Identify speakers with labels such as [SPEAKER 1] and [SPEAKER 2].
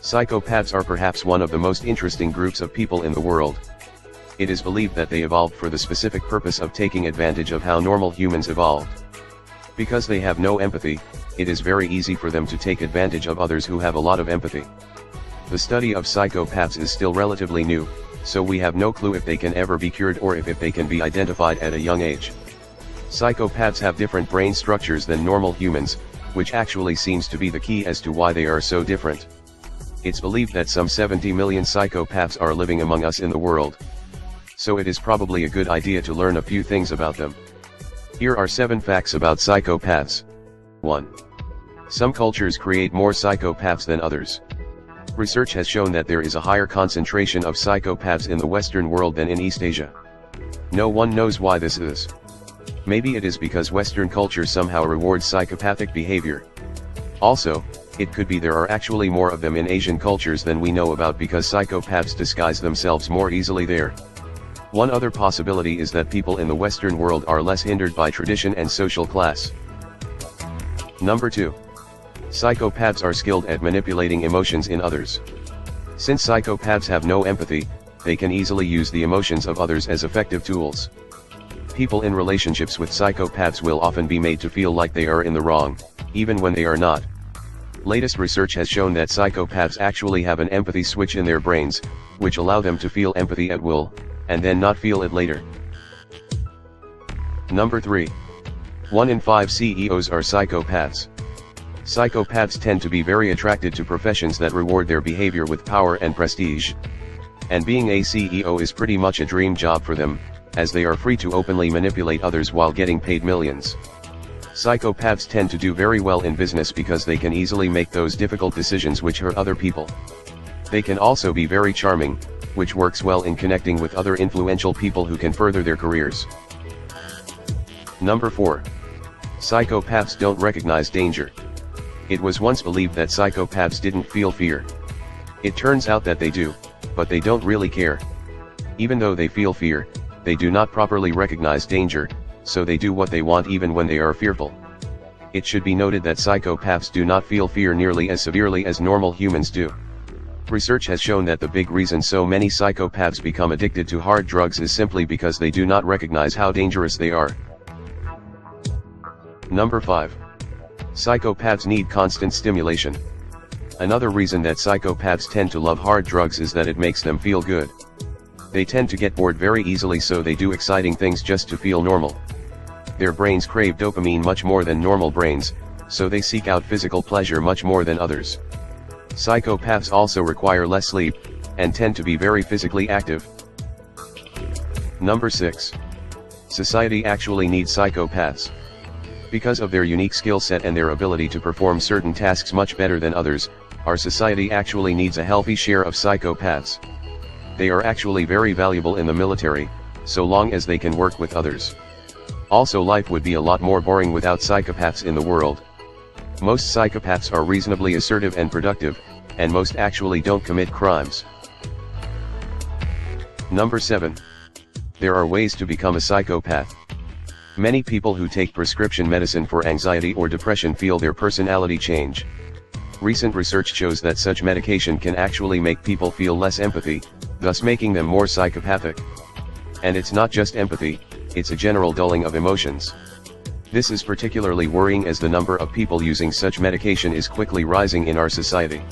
[SPEAKER 1] Psychopaths are perhaps one of the most interesting groups of people in the world. It is believed that they evolved for the specific purpose of taking advantage of how normal humans evolved. Because they have no empathy, it is very easy for them to take advantage of others who have a lot of empathy. The study of psychopaths is still relatively new, so we have no clue if they can ever be cured or if they can be identified at a young age. Psychopaths have different brain structures than normal humans, which actually seems to be the key as to why they are so different. It's believed that some 70 million psychopaths are living among us in the world. So it is probably a good idea to learn a few things about them. Here are 7 facts about psychopaths. 1. Some cultures create more psychopaths than others. Research has shown that there is a higher concentration of psychopaths in the Western world than in East Asia. No one knows why this is. Maybe it is because Western culture somehow rewards psychopathic behavior. Also, it could be there are actually more of them in Asian cultures than we know about because psychopaths disguise themselves more easily there. One other possibility is that people in the Western world are less hindered by tradition and social class. Number 2. Psychopaths are skilled at manipulating emotions in others. Since psychopaths have no empathy, they can easily use the emotions of others as effective tools. People in relationships with psychopaths will often be made to feel like they are in the wrong, even when they are not. Latest research has shown that psychopaths actually have an empathy switch in their brains, which allow them to feel empathy at will, and then not feel it later. Number 3. 1 in 5 CEOs are psychopaths. Psychopaths tend to be very attracted to professions that reward their behavior with power and prestige. And being a CEO is pretty much a dream job for them, as they are free to openly manipulate others while getting paid millions. Psychopaths tend to do very well in business because they can easily make those difficult decisions which hurt other people. They can also be very charming, which works well in connecting with other influential people who can further their careers. Number 4. Psychopaths don't recognize danger. It was once believed that psychopaths didn't feel fear. It turns out that they do, but they don't really care. Even though they feel fear, they do not properly recognize danger, so they do what they want even when they are fearful. It should be noted that psychopaths do not feel fear nearly as severely as normal humans do. Research has shown that the big reason so many psychopaths become addicted to hard drugs is simply because they do not recognize how dangerous they are. Number 5. Psychopaths need constant stimulation. Another reason that psychopaths tend to love hard drugs is that it makes them feel good. They tend to get bored very easily, so they do exciting things just to feel normal. Their brains crave dopamine much more than normal brains, so they seek out physical pleasure much more than others. Psychopaths also require less sleep, and tend to be very physically active. Number 6. Society actually needs psychopaths. Because of their unique skill set and their ability to perform certain tasks much better than others, our society actually needs a healthy share of psychopaths. They are actually very valuable in the military, so long as they can work with others. Also, life would be a lot more boring without psychopaths in the world. Most psychopaths are reasonably assertive and productive, and most actually don't commit crimes. Number 7. There are ways to become a psychopath. Many people who take prescription medicine for anxiety or depression feel their personality change. Recent research shows that such medication can actually make people feel less empathy, thus making them more psychopathic. And it's not just empathy, it's a general dulling of emotions. This is particularly worrying as the number of people using such medication is quickly rising in our society.